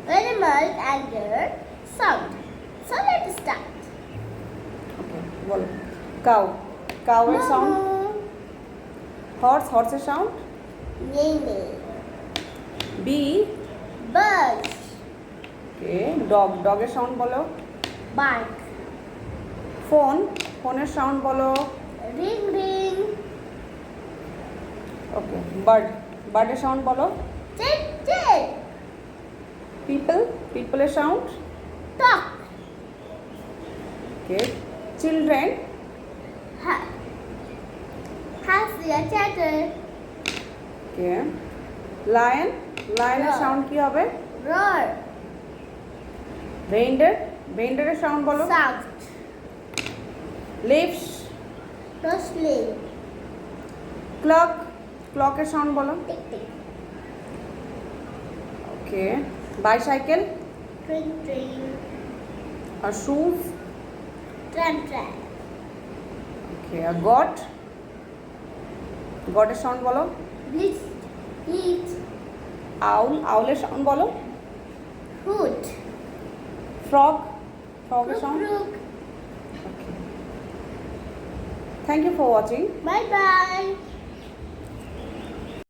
animals and their sound. So let's start. Okay বলো cow কাউয়ের sound হর্সের sound Neigh, neigh. বি Birds okay ডগের সাউন্ড বলো bark. ফোনের সাউন্ড বলো Ring, ring. ওকে বার্ডের সাউন্ড বলো Tit, tit. পিপলের sound Talk. Okay children Hasya chatter. Okay লায়নের সাউন্ড কি হবে Roar. রেইনডেরের সাউন্ড বলো Soft. Leaves Rustling. ক্লকের সাউন্ড বলো Tick, tick. Okay bicycle Tring, tring. আর শুজ Tram, tram. ওকে আর গটের সাউন্ড বলো Bleach, bleach. আউলের সাউন্ড বলো Hoot. ফ্রগের Crook, sound crook. Okay thank you for watching Bye, bye.